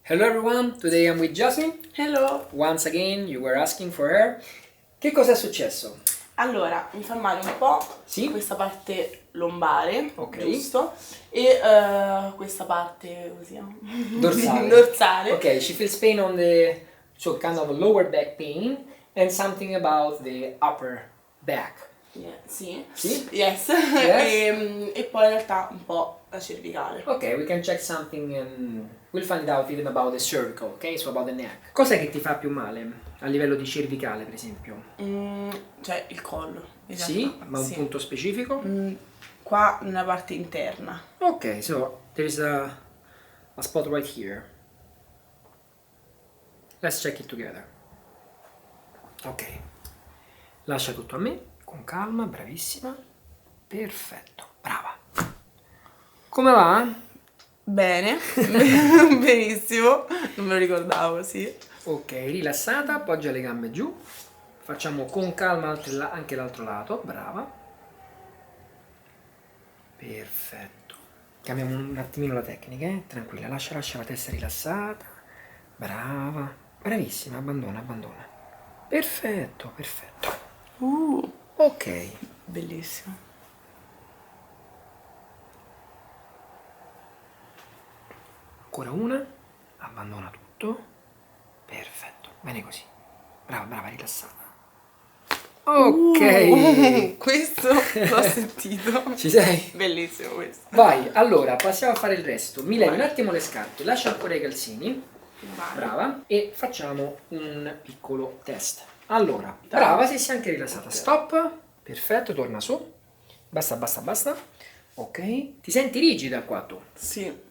Hello everyone, today I'm with Jasmine. Hello! Once again, you were asking for her. Che cosa è successo? Allora, informare un po' Sì? questa parte lombare, Ok. giusto? E questa parte, come si chiama? Dorsale. Dorsale. Okay, she feels pain on the, so kind of a lower back pain and something about the upper back. Yeah, sì. Sì? Yes. Yes. E poi in realtà un po' la cervicale. Okay, we can check something and we'll find out even about the cervical, okay? So about the neck. Cos'è che ti fa più male a livello di cervicale, per esempio? Cioè il collo, in Sì, realtà. ma un punto specifico? Qua nella parte interna. Okay, so there is a spot right here. Let's check it together. Ok, lascia tutto a me, con calma, bravissima. Perfetto, brava. Come va? Bene, benissimo. Non me lo ricordavo, sì. Ok, rilassata, appoggia le gambe giù. Facciamo con calma anche l'altro lato, brava. Perfetto. Cambiamo un attimino la tecnica, tranquilla, lascia la testa rilassata. Brava, bravissima, abbandona. Perfetto. Ok. Bellissimo. Ancora una, abbandona tutto. Perfetto, bene così. Brava, rilassata. Ok. Questo l'ho sentito. Ci sei? Bellissimo questo. Vai, allora passiamo a fare il resto. Mi levi un attimo le scarpe, lascia ancora i calzini. Vai. Brava. E facciamo un piccolo test. Allora, brava, si sia anche rilassata. Stop. Perfetto, torna su. Basta. Ok. Ti senti rigida qua tu? Sì,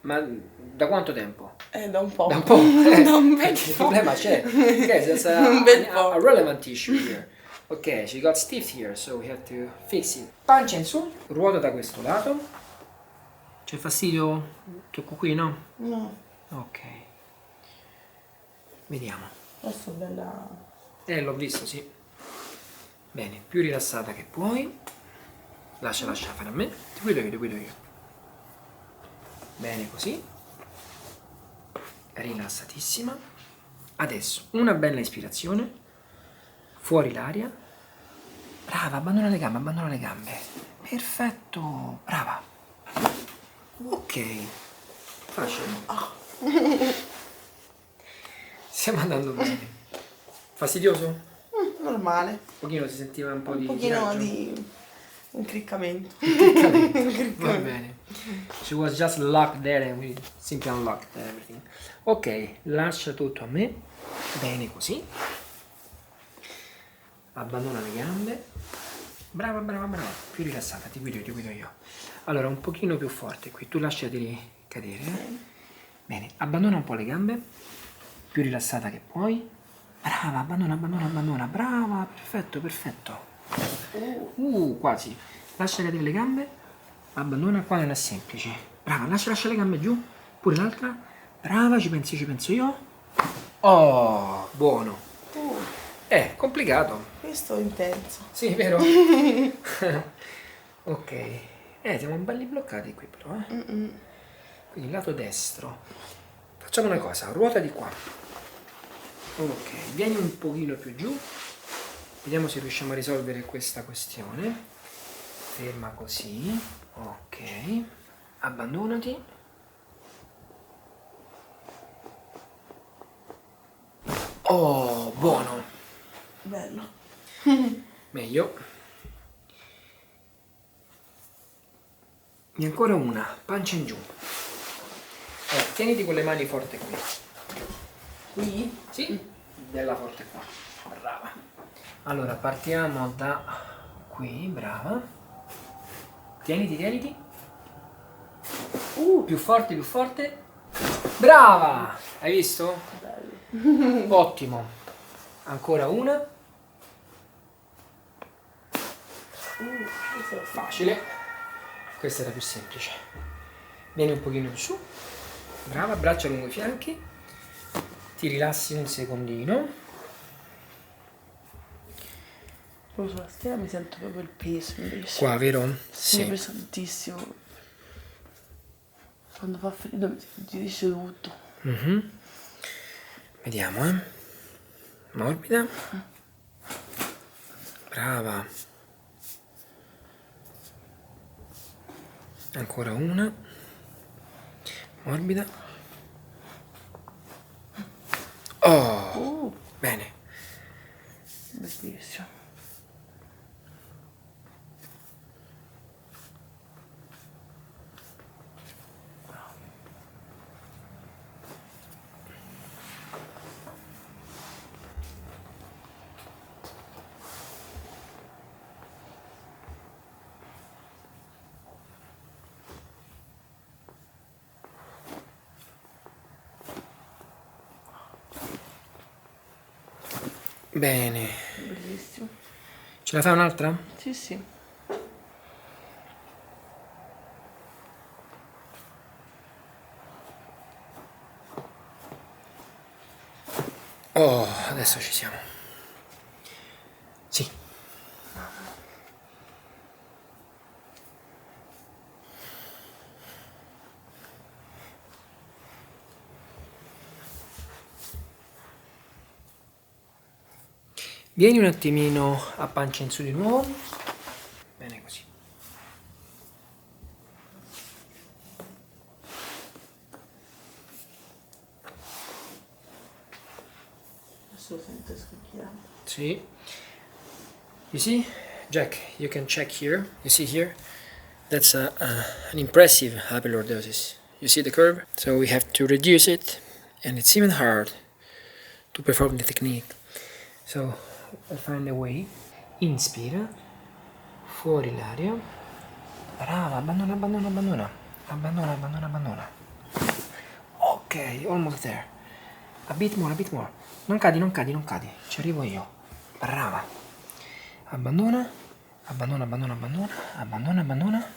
Ma da quanto tempo? da un po'. Da un po'. Da un bel Il po'. problema c'è. Okay, there's Un bel po'. a relevant issue here. Ok, she got stiff here, so we have to fix it. Pancia in su, ruota da questo lato. C'è fastidio? Tocco qui, no? No, Ok. Vediamo. adesso è bella. L'ho visto, sì. Bene, più rilassata che puoi. Lascia fare a me. Ti guido io. Bene così. Rilassatissima. Adesso una bella ispirazione. Fuori l'aria. Brava, abbandona le gambe. Perfetto, brava. Ok. Facile. Stiamo andando bene. Fastidioso? Normale. Un pochino si sentiva un po' di Un pochino tiraggio? di incriccamento. Va bene. She was just locked there and we simply unlocked everything. Ok, lascia tutto a me. Bene così. Abbandona le gambe. Brava. Più rilassata, ti guido io. Allora, un pochino più forte qui. Tu lasciateli cadere. Bene, abbandona un po' le gambe. Più rilassata che puoi. Brava, abbandona. Brava, perfetto. Quasi. Lascia cadere le gambe. Abbandona, qua non è semplice. Brava, lascia le gambe giù. Pure l'altra. Brava, ci penso io. Oh, buono. Complicato. Questo è intenso. Sì, vero? Ok. Siamo belli bloccati qui però, Quindi lato destro. Facciamo una cosa, ruota di qua. Ok, vieni un pochino più giù. Vediamo se riusciamo a risolvere questa questione. Ferma così. Ok. Abbandonati. Oh, buono. Bello. Meglio. E ancora una, pancia in giù. Tieniti con le mani forte qui. Qui? Sì, bella forte qua. Brava. Allora, partiamo da qui, brava. Tieniti. Più forte. Brava! Hai visto? Bello. Ottimo. Ancora una. Questo è Facile. Questa era più semplice. Vieni un pochino in su. Brava, braccia lungo i fianchi. Ti rilassi un secondino. Proprio sulla schiena mi sento proprio il peso invece. Qua, vero? Sì. È pesantissimo. Quando fa freddo mi si dice tutto. Vediamo, morbida. Brava. Ancora una. Morbida. Oh, bene. Bellissimo. Bene. Bellissimo. Ce la fai un'altra? Sì, sì. Oh, adesso ci siamo. Sì. Vieni un attimino a pancia in su di nuovo. Bene così. Adesso lo sento scocchiare. See, you see, Jack, you can check here. You see here, that's an impressive hyperlordosis. You see the curve? So we have to reduce it, and it's even hard to perform the technique. So I'll find a way. Inspira, fuori l'aria. Brava, abbandona, abbandona, abbandona. Abbandona, abbandona, abbandona. Ok, almost there. A bit more, a bit more. Non cadi, non cadi, non cadi. Ci arrivo io. Brava. Abbandona. Abbandona, abbandona, abbandona. Abbandona, abbandona.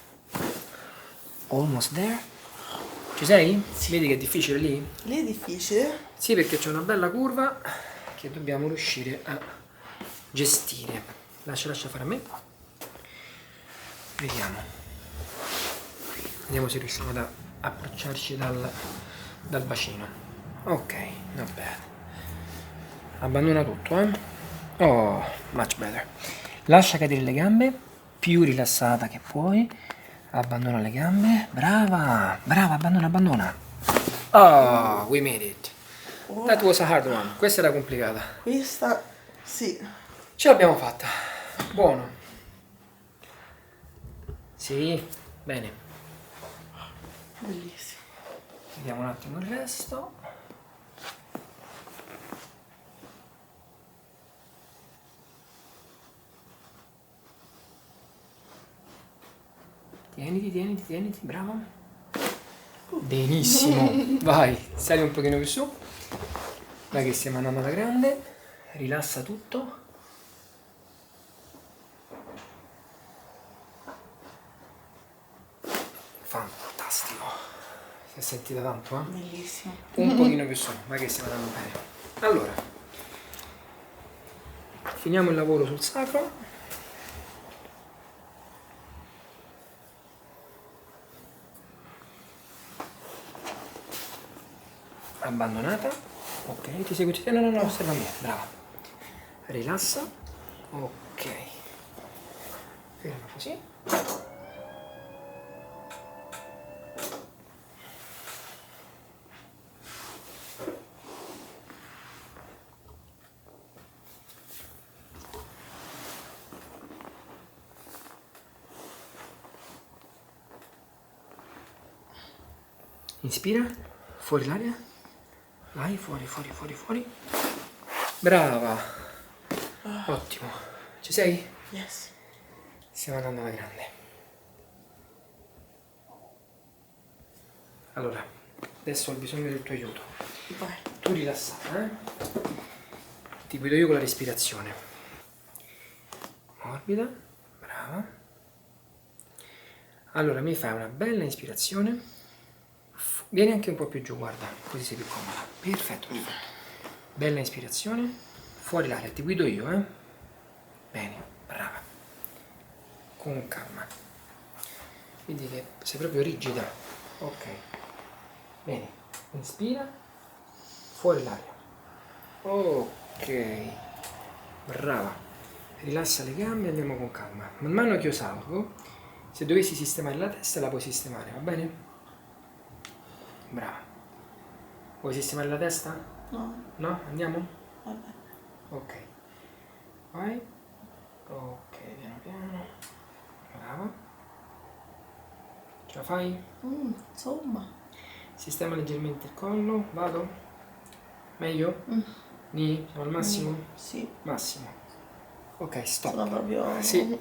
Almost there. Ci sei? Si vedi che è difficile lì? Lì è difficile? Sì, perché c'è una bella curva che dobbiamo riuscire a gestire. Lascia fare a me. Vediamo. Vediamo se riusciamo ad approcciarci dal bacino. Ok, not bad. Abbandona tutto, Oh, much better. Lascia cadere le gambe, più rilassata che puoi. Abbandona le gambe. Brava, brava, abbandona, abbandona. Oh, we made it. That was a hard one. Questa era complicata. Questa, sì. Ce l'abbiamo fatta. Buono. Sì, bene. Bellissimo. Vediamo un attimo il resto. Tieniti, tieniti, tieniti, bravo. Benissimo. Vai, sali un pochino più su. Vai che stiamo andando alla grande. Rilassa tutto. Fantastico. Si è sentita tanto, Bellissimo. Un pochino più su, vai che stiamo andando bene. Allora, finiamo il lavoro sul sacro. Abbandonata. Ok, ti segui? No, no, no, osserva me, brava. Rilassa. Ok. Ferma così. Inspira, fuori l'aria. Vai, fuori, fuori, fuori, fuori. Brava. Ottimo. Ci sei? Yes. Stiamo andando alla grande. Allora, adesso ho bisogno del tuo aiuto. Vai. Tu rilassata, Ti guido io con la respirazione. Morbida, brava. Allora, mi fai una bella ispirazione. Vieni anche un po' più giù, guarda, così sei più comoda. Perfetto, perfetto. Bella ispirazione. Fuori l'aria, ti guido io, Bene, brava. Con calma. Vedi che sei proprio rigida. Ok. Bene. Inspira. fuori l'aria. Ok, brava. Rilassa le gambe e andiamo con calma. Man mano che io salgo, se dovessi sistemare la testa la puoi sistemare, va bene? Brava. Vuoi sistemare la testa? No, No? Andiamo? vabbè. Ok. Vai. Ok, piano piano. Brava. Ce la fai? Insomma. Sistema leggermente il collo. Vado? Meglio? Ni? Siamo al massimo? Sì, Massimo. Ok, stop. sono proprio... Sì.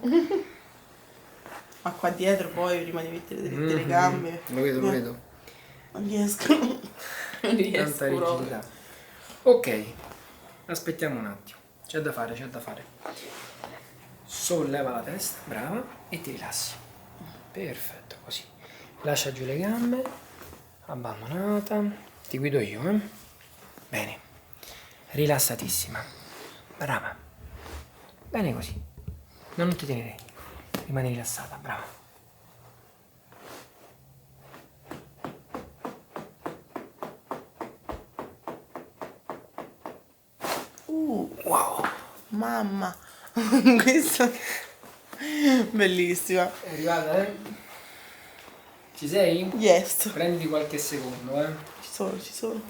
Ma qua dietro poi, prima di mettere dritte le gambe... Lo vedo, lo vedo. Non riesco. Non riesco Tanta proprio. rigidità. Ok, aspettiamo un attimo. C'è da fare, c'è da fare. Solleva la testa, brava, e ti rilassi. Perfetto, così. Lascia giù le gambe, abbandonata. Ti guido io, eh? Bene. Rilassatissima. Brava. Bene così. No, non ti tenere. Rimani rilassata, brava. Wow. Mamma. Questa... Bellissima. È arrivata, eh? Ci sei? Yes. Prenditi qualche secondo, eh? Ci sono.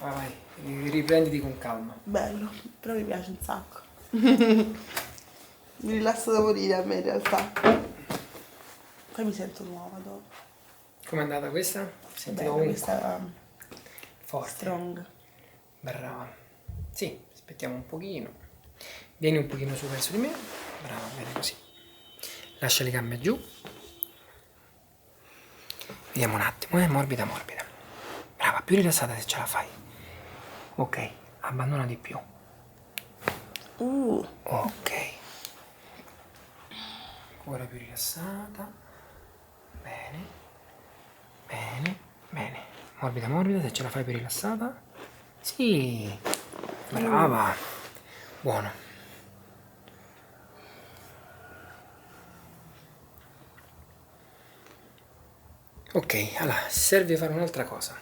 Vai, riprenditi con calma. Bello, però mi piace un sacco. Mi rilassa da morire a me in realtà. Poi mi sento nuova dopo. Com'è andata questa? Sentivo Bella, comunque questa forte. strong. Brava. Sì, aspettiamo un pochino. Vieni un pochino su verso di me. Brava, bene così. Lascia le gambe giù. Vediamo un attimo, morbida, morbida. Brava, più rilassata se ce la fai. Ok, abbandona di più. Ok. Ora più rilassata. Bene. Bene, bene. Morbida, morbida, se ce la fai più rilassata. Sì. Brava. Buono. Ok, allora, serve fare un'altra cosa.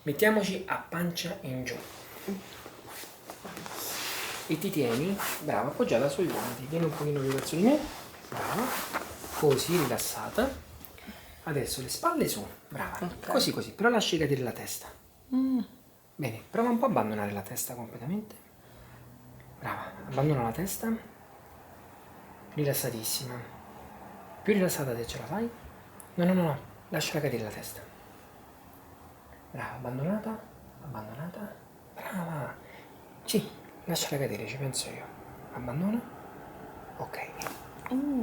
Mettiamoci a pancia in giù. E ti tieni, brava, appoggiata sui guanti. Vieni un pochino più verso di me. Brava. Così, rilassata. Adesso le spalle su. Brava. Ok. Così, così. Però lasci cadere la testa. Bene, prova un po' a abbandonare la testa completamente. Brava. Abbandona la testa. Rilassatissima. Più rilassata se ce la fai. No, no, no, no. Lasciala cadere la testa. Brava, abbandonata. Abbandonata. Brava. Sì, lasciala cadere, ci penso io. Abbandona. Ok.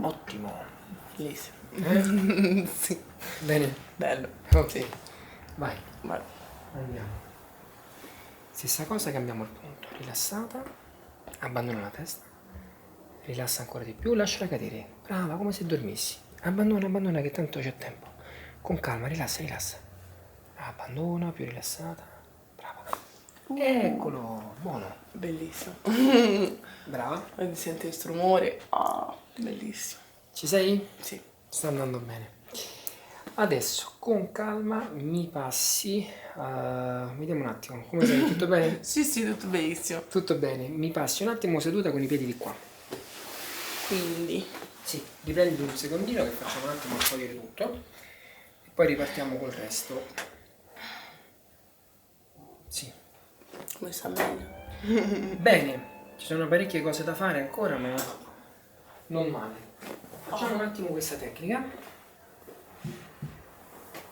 Ottimo. Bellissimo. Sì. Bene. Bello. Ok. Vai. Vai. Andiamo. Stessa cosa, cambiamo il punto. Rilassata. Abbandona la testa. Rilassa ancora di più. Lasciala cadere. Brava, come se dormissi. Abbandona, abbandona che tanto c'è tempo. Con calma, rilassa, rilassa. Abbandona, più rilassata. Brava. Eccolo. Buono. Bellissimo. Brava. Poi si sente questo rumore. Ah, bellissimo. Ci sei? Sì. Sta andando bene. Adesso con calma mi passi. Vediamo un attimo. Come sei? Tutto bene? Sì, sì, tutto benissimo. Tutto bene. Mi passi un attimo seduta con i piedi di qua. Quindi, Sì, riprendi un secondino che facciamo un attimo togliere tutto. E poi ripartiamo col resto. Sì. come sta meglio? Bene, ci sono parecchie cose da fare ancora, ma non male. Facciamo un attimo questa tecnica.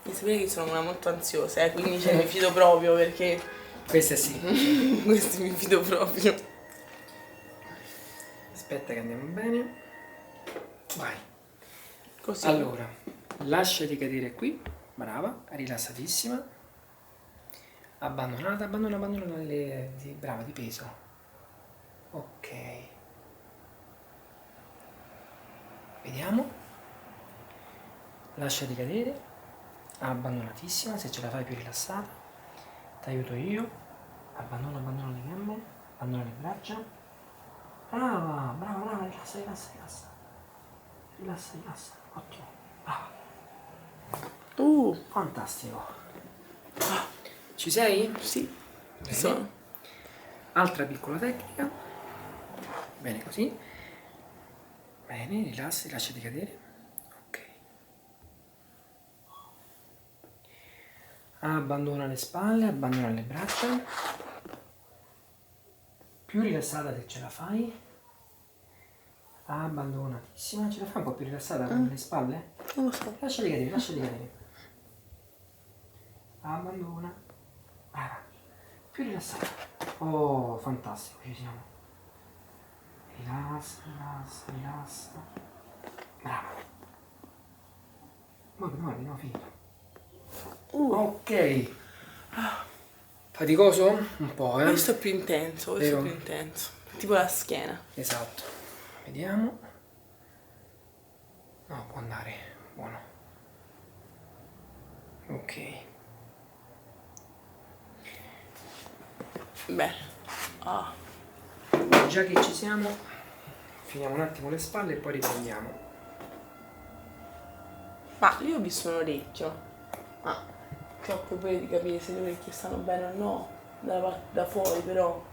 Mi sapete che sono una molto ansiosa, quindi mi fido proprio perché Questa sì. questi mi fido proprio. Aspetta che andiamo bene. Vai. Così. Allora, lasciati cadere qui. Brava, rilassatissima. Abbandonata, abbandona, abbandona brava, di peso. Ok. Vediamo. Lasciati cadere. Abbandonatissima, se ce la fai più rilassata. Ti aiuto io. Abbandona, abbandona le gambe. Abbandona le braccia. Brava, brava, brava, rilassa, rilassa, rilassa. Rilassa, rilassa. Ottimo. Brava. Fantastico. Ci sei? Sì. Bene. Sono. Altra piccola tecnica. Bene così. Bene, rilassi, lasciati cadere. Ok. Abbandona le spalle, abbandona le braccia. Più rilassata se ce la fai. Abbandonatissima. Ce la fai un po' più rilassata con le spalle? Non lo so. Lasciali cadere, lasciali cadere. Abbandona. Brava. Più rilassata. Oh, fantastico, ci siamo. Rilassa, rilassa, rilassa. Brava. Ma abbiamo finito. Ok. Faticoso? Un po', Questo è più intenso, questo Vero? è più intenso. Tipo la schiena. Esatto. Vediamo. No, può andare. Buono. Ok. Bene. Ah. Già che ci siamo, finiamo un attimo le spalle e poi riprendiamo. Ma io ho visto un orecchio. Ma troppo poi di capire se le orecchie stanno bene o no. Da fuori però.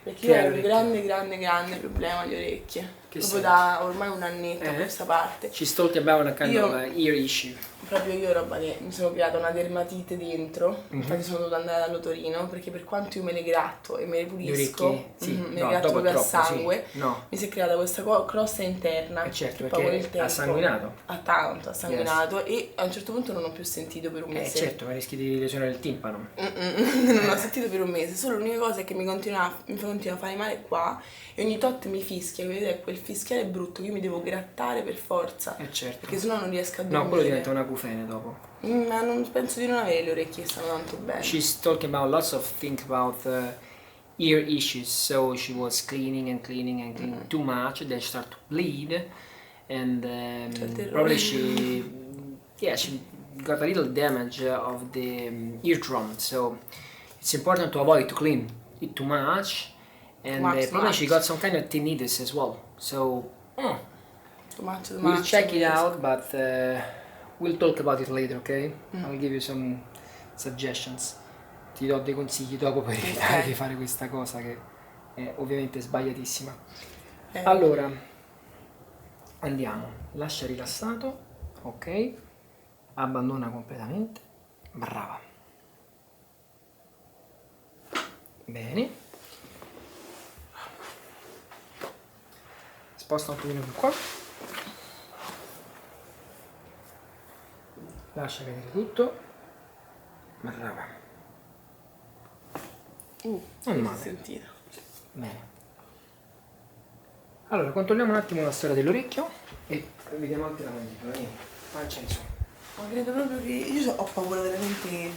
Perché Che io hai ho un orecchie? grande problema di orecchie. Che Proprio senso? da ormai un annetto a Eh? questa parte. She's talking about a kind Io- of ear issue. Proprio io roba che mi sono creata una dermatite dentro, infatti sono dovuta andare dall'otorino perché per quanto io me le gratto e me le pulisco, orecchie? Sì. me le No, gratto dopo proprio a troppo, sì. sangue, No. mi si è creata questa crosta interna. Certo, che poi con il perché tempo ha sanguinato. ha tanto, ha sanguinato e a un certo punto non ho più sentito per un mese. Certo, ma rischi di lesionare il timpano. Non ho sentito per un mese, solo l'unica cosa è che mi continua a fare male qua e ogni tot mi fischia, vedete, quel fischiare è brutto, io mi devo grattare per forza, Certo. perché sennò non riesco a dormire. No, quello diventa una acufene dopo. Ma non penso di non avere le orecchie che stanno tanto bene. She's talking about lots of things about ear issues. So she was cleaning and cleaning and cleaning too much. Then she started to bleed, and probably she got a little damage of the eardrum. So it's important to avoid to clean it too much. And probably she got some kind of tinnitus as well. So we'll check it out, but we'll talk about it later, okay? I'll give you some suggestions. Ti do dei consigli dopo per evitare di fare questa cosa che è ovviamente sbagliatissima. Allora, andiamo. Lascia rilassato, ok? Abbandona completamente. Brava. Bene. Sposta un pochino più qua. Lascia cadere tutto. Brava. Non male. Sentito. Bene. Allora, controlliamo un attimo la storia dell'orecchio e vediamo anche la mandibola. Vieni, pancia in su. Ma credo proprio che io ho paura veramente.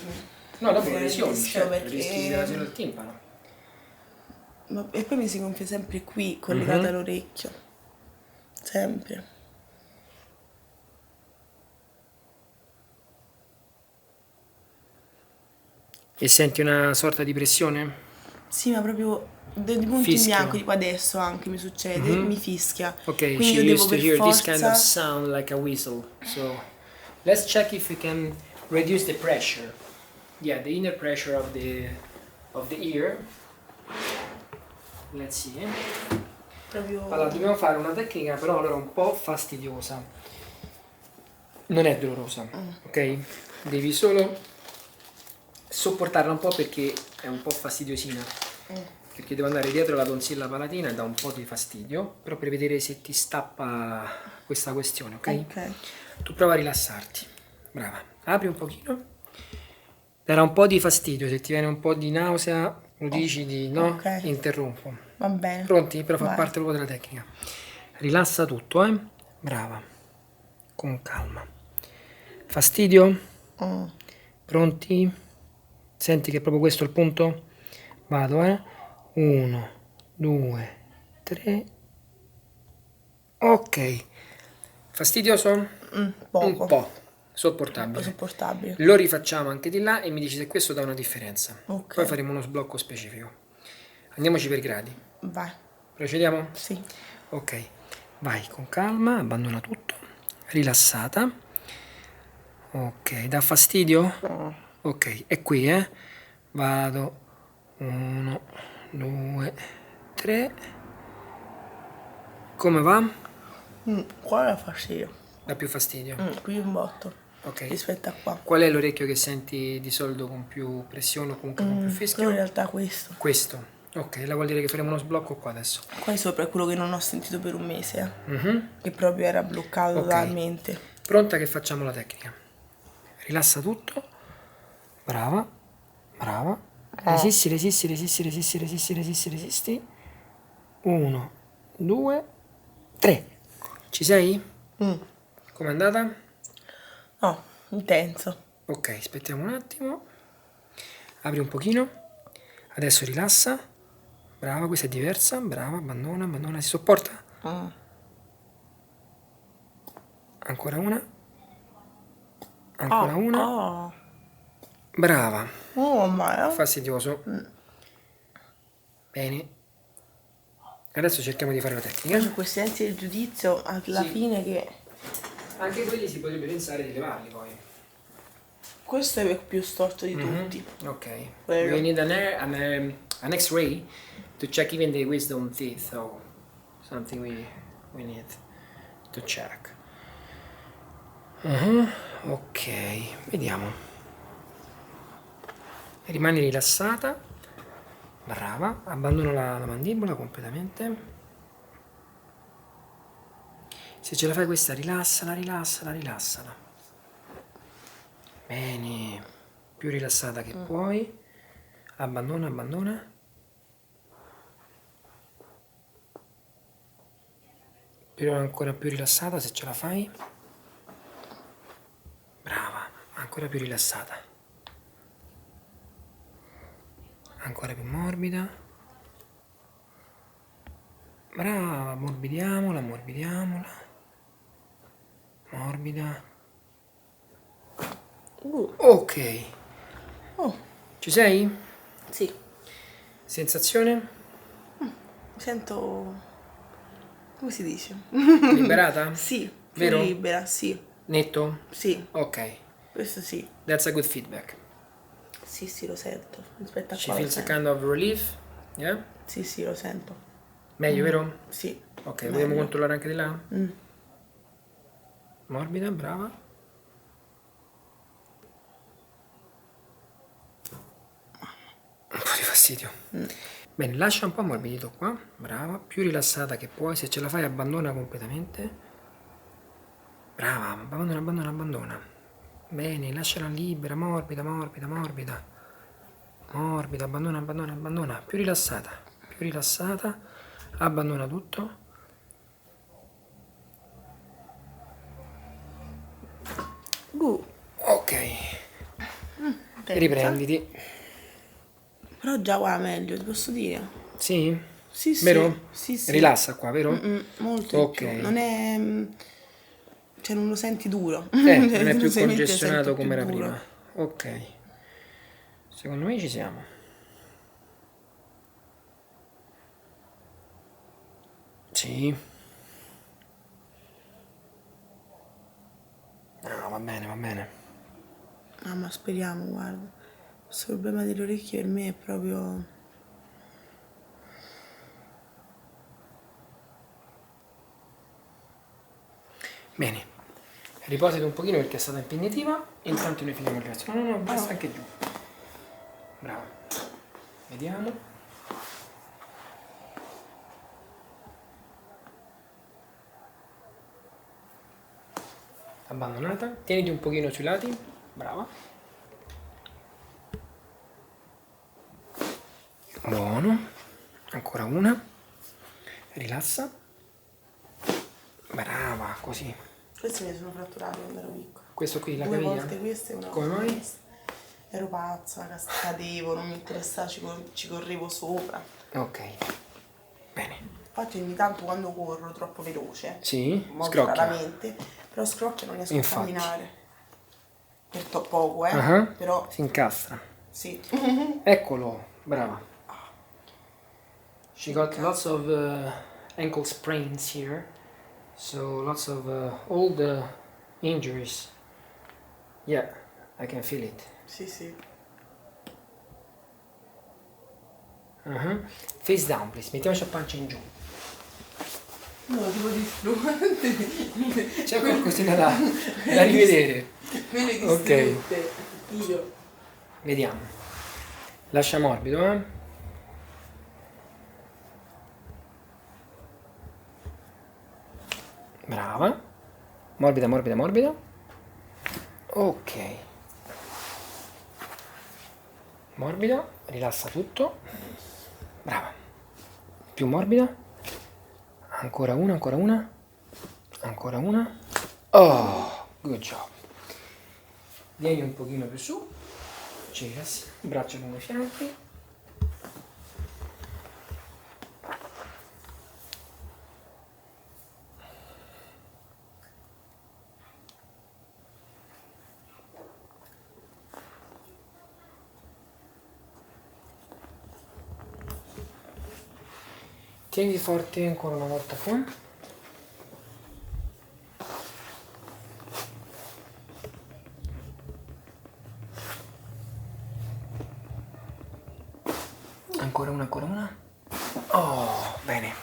No, dopo le del lesioni, rischio, certo, perché- rischi di lesione del timpano. E poi mi si gonfia sempre qui, collegata Mhm. all'orecchio. Sempre. E senti una sorta di pressione? Sì, ma proprio dei punti in Fischia. bianco, tipo adesso anche mi succede, mi fischia. Ok, Quindi she io devo used to per hear this kind of forza. sound like a whistle. So let's check if we can reduce the pressure. Yeah, the inner pressure of the ear. Let's see. Proprio. Allora, dobbiamo fare una tecnica però allora un po' fastidiosa. Non è dolorosa, ok? Devi solo sopportarla un po' perché è un po' fastidiosina. Perché devo andare dietro la tonsilla palatina e dà un po' di fastidio, però per vedere se ti stappa questa questione, ok? Ok. Tu prova a rilassarti. Brava. Apri un pochino. Darà un po' di fastidio, se ti viene un po' di nausea, lo dici di no, ok. interrompo. Va bene. Pronti? Però fa Vai. parte proprio della tecnica. Rilassa tutto, eh? Brava. Con calma. Fastidio? Mm. Pronti? Senti che è proprio questo il punto? Vado, 1, 2, 3. Ok. Fastidioso? Poco. Un po'. Sopportabile. Sopportabile. Lo rifacciamo anche di là e mi dici se questo dà una differenza. Ok. Poi faremo uno sblocco specifico. Andiamoci per gradi. Vai. Procediamo? Sì. Ok. Vai con calma, abbandona tutto. Rilassata. Ok, dà fastidio? Ok, è qui, Vado. 1, 2, 3. Come va? Qua dà fastidio. Dà più fastidio. Qui un botto. Ok. Rispetto a qua. Qual è l'orecchio che senti di solito con più pressione o comunque con più Però fischio? in realtà questo. Questo. Ok, la vuol dire che faremo uno sblocco qua adesso. Qua sopra è quello che non ho sentito per un mese. Mhm. Che proprio era bloccato Ok. totalmente. Pronta che facciamo la tecnica. Rilassa tutto. Brava. Brava. Resisti, resisti, resisti, resisti, resisti, resisti, resisti. 1, 2, 3. Ci sei? Com'è andata? No, intenso. Ok, aspettiamo un attimo. Apri un pochino. Adesso rilassa. Brava, questa è diversa. Brava, abbandona, abbandona. Si sopporta? Ancora una. Ancora una. Brava. Oh, ma Fastidioso. Bene. Adesso cerchiamo di fare la tecnica. su questi enti del giudizio alla Sì. fine che Anche quelli si potrebbe pensare di levarli poi. questo è più storto di tutti. Ok. Prego. We need an X-ray to check even the wisdom teeth or something we need to check. Ok, vediamo. Rimani rilassata. Brava. Abbandona la mandibola completamente. Se ce la fai questa, rilassala, rilassala, rilassala. Bene. Più rilassata che puoi. Abbandona, abbandona. Però ancora più rilassata se ce la fai. Brava, ancora più rilassata. Ancora più morbida. Brava, morbidiamola, morbidiamola. Morbida. Ok. Oh, Ci sei? sì. Sensazione? Mi sento, come si dice? Liberata? Sì, più Vero? libera, sì. Netto? Sì, Ok. questo sì. That's a good feedback. Sì, sì, lo sento. Rispetto a She qua lo feels a sento. kind of relief. Yeah? Sì, sì, lo sento. Meglio, vero? Sì. Ok, meglio. vogliamo controllare anche di là? Morbida, brava. Un po' di fastidio. Bene, lascia un po' ammorbidito qua. Brava, più rilassata che puoi. Se ce la fai, abbandona completamente. Brava, abbandona, abbandona, abbandona. Bene, lasciala libera, morbida, morbida, morbida. Morbida, abbandona, abbandona, abbandona. Più rilassata, più rilassata. Abbandona tutto. Ok, Intensa. riprenditi. Però già qua meglio, ti posso dire. Sì? Sì, sì. Vero? Sì, sì. Rilassa qua, vero? Molto Ok. di più. Non è... Cioè non lo senti duro. Non è più Semplicemente congestionato sento più come era duro. prima. Ok. Secondo me ci siamo. Sì. No, va bene, va bene. Ah, ma speriamo, guarda. Questo problema delle orecchie per me è proprio... Bene. Riposati un pochino perché è stata impegnativa. Intanto noi finiamo il resto. No, no, no, basta anche giù. Bravo. Vediamo. Abbandonata. Tieniti un pochino sui lati. Brava. Buono. Ancora una. Rilassa. Brava, così. Questi mi sono fratturati quando ero piccola. Questo qui, la 2 caviglia? volte queste e una Come volta mai? questa. Ero pazza, cadevo, non mi interessava, ci correvo sopra. Ok. Bene. Infatti ogni tanto quando corro troppo veloce, Sì? molto Scrocchia. raramente, però scrocchio non riesco Infatti. a camminare. Per poco, Ah, però si incastra. sì. Eccolo, brava. She got lots of ankle sprains here. So lots of old injuries. Yeah, I can feel it. Sì, sì. Face down, please. Mettiamoci a pancia in giù. No, tipo distruggente. C'è qualcosina da rivedere. Quelle Ok. distrutte. Io. Vediamo. Lascia morbido, eh. Brava. Morbida, morbida, morbida. Ok. Morbida, rilassa tutto. Brava. Più morbida. Ancora una, ancora una. Ancora una. Oh, good job. Vieni un pochino più su. Ci rilassi. Braccia lungo i fianchi. Tieni forte ancora una volta qua. Ancora una, ancora una. Oh, bene.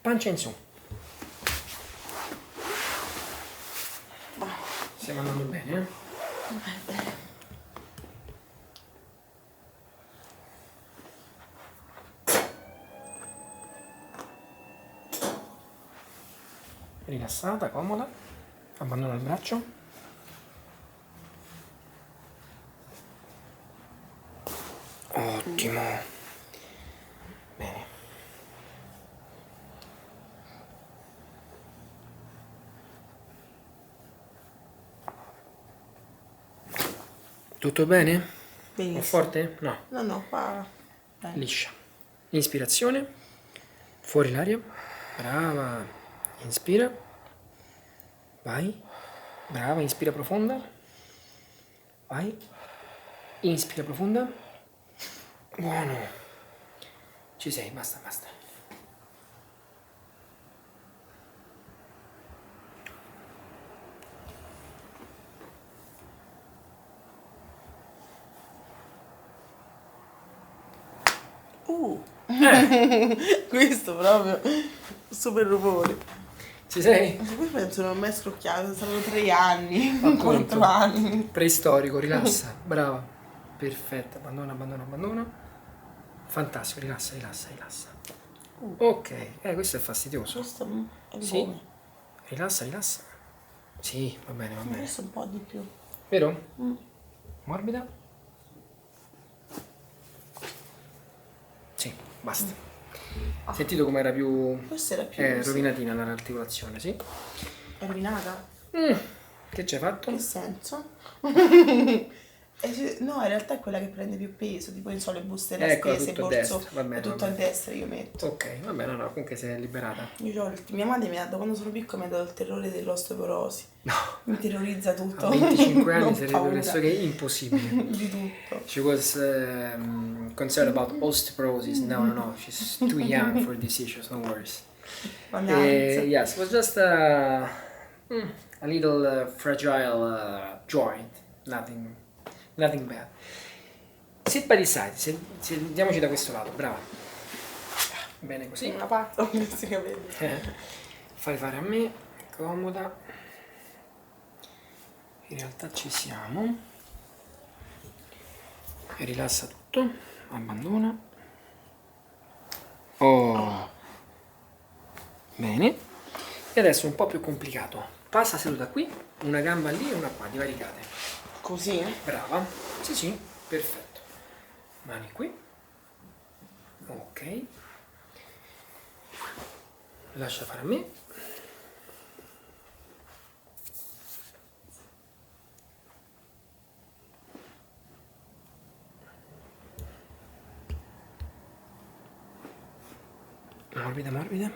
Pancia in su. Stiamo andando bene, eh? Rilassata, comoda. Abbandona il braccio. Ottimo. Bene. Tutto bene? Benissimo. È forte? No. No, no, qua. Dai. Liscia. Inspirazione. Fuori l'aria. Brava. Inspira. Vai. Brava, inspira profonda. Vai. Inspira profonda. Buono. Ci sei, basta, basta. Questo proprio. Super rumore. Ci sei? Poi penso non ho mai scrocchiato, saranno 3 anni, Appunto. 4 anni. Preistorico, rilassa. Brava. Perfetto. Abbandona, abbandona, abbandona. Fantastico, rilassa, rilassa, rilassa. Ok, questo è fastidioso. Questo è Sì. come? Rilassa, rilassa. Sì, va bene, va bene. Questo un po' di più. Vero? Morbida? Sì, basta. Sentito com'era più Questa era più così. rovinatina l'articolazione, sì? È rovinata? Che ci hai fatto? Che senso? No, in realtà è quella che prende più peso, tipo non so, le buste da Ecco, spese, tutto a borso, destra, va bene, è tutto va a bene. destra io metto. Ok, va bene, no, comunque sei liberata. Mia madre mi ha dato, quando sono piccola, mi ha dato il terrore dell'osteoporosi. No, Mi terrorizza tutto. a 25 anni Ho sarebbe paura pressoché impossibile. di tutto. She was concerned about osteoporosis. No, she's too young for these issues, no worries. Mannaggia. Yes, it was just a little fragile joint, nothing bad. Sit by the side, sediamoci da questo lato, brava. Bene così. Una patta con questi capelli. Fai fare a me, comoda. In realtà ci siamo. E rilassa tutto, abbandona. Oh. Bene. E adesso un po' più complicato. Passa seduta qui, una gamba lì e una qua, divaricate. Così? Brava. Sì, perfetto. Mani qui. Ok. Lascia fare a me. Morbida, morbida.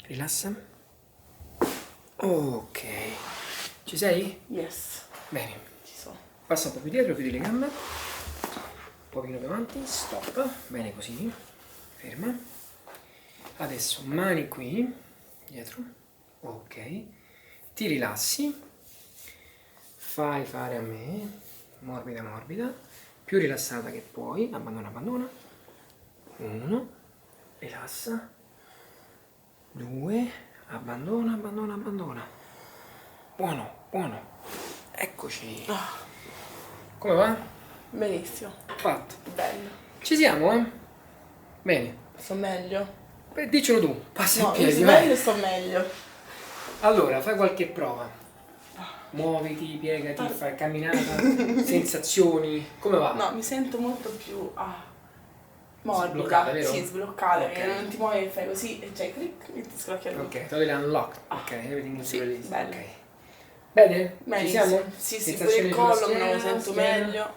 Rilassa. Ok. Ci sei? Yes. Bene. Ci sono. Passa un po' più dietro, chiudi le gambe. Un pochino più avanti. Stop. Bene così. Ferma. Adesso mani qui. Dietro. Ok. ti rilassi, fai fare a me, morbida morbida, più rilassata che puoi, abbandona abbandona, 1, rilassa, 2, abbandona abbandona abbandona, buono buono, eccoci, come va? Benissimo. Fatto, Bello. ci siamo, eh? Bene, Sto meglio. beh, dicelo tu, passa No, in piedi, sto vai. meglio, sto meglio. Allora, fai qualche prova. Muoviti, piegati, fai camminata, sensazioni, come va? No, mi sento molto più morbida. Sbloccata, vero? Sì, sbloccata, Ok. che non ti muovi e fai così e c'hai click e ti sblocchi tutto. Ok, totally unlocked. Ok, everything is Sì, released. bello. Ok. Bene? Ci Benissimo. siamo? Sì, pure Sensazioni il sulla collo me lo schiena, sento schiena? meglio.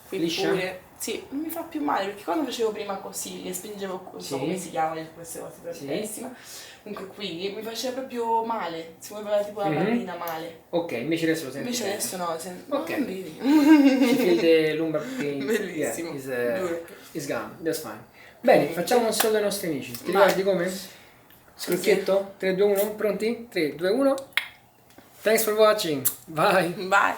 Qui Liscia? pure. Sì, non mi fa più male perché quando facevo prima così, che spingevo, non so Sì. come si chiamano queste cose per Sì. pessima. Comunque qui mi faceva proprio male, si muoveva tipo la pallina male. Ok, invece adesso lo senti. Invece bene. adesso no, Ok. non vedi. She feel the lumbar pain. Bellissimo. Yeah, is gone, that's fine. Bene, facciamo un saluto ai nostri amici. Ti Vai. ricordi come? Scrocchietto? 3, 2, 1, pronti? 3, 2, 1. Thanks for watching. Bye. Vai.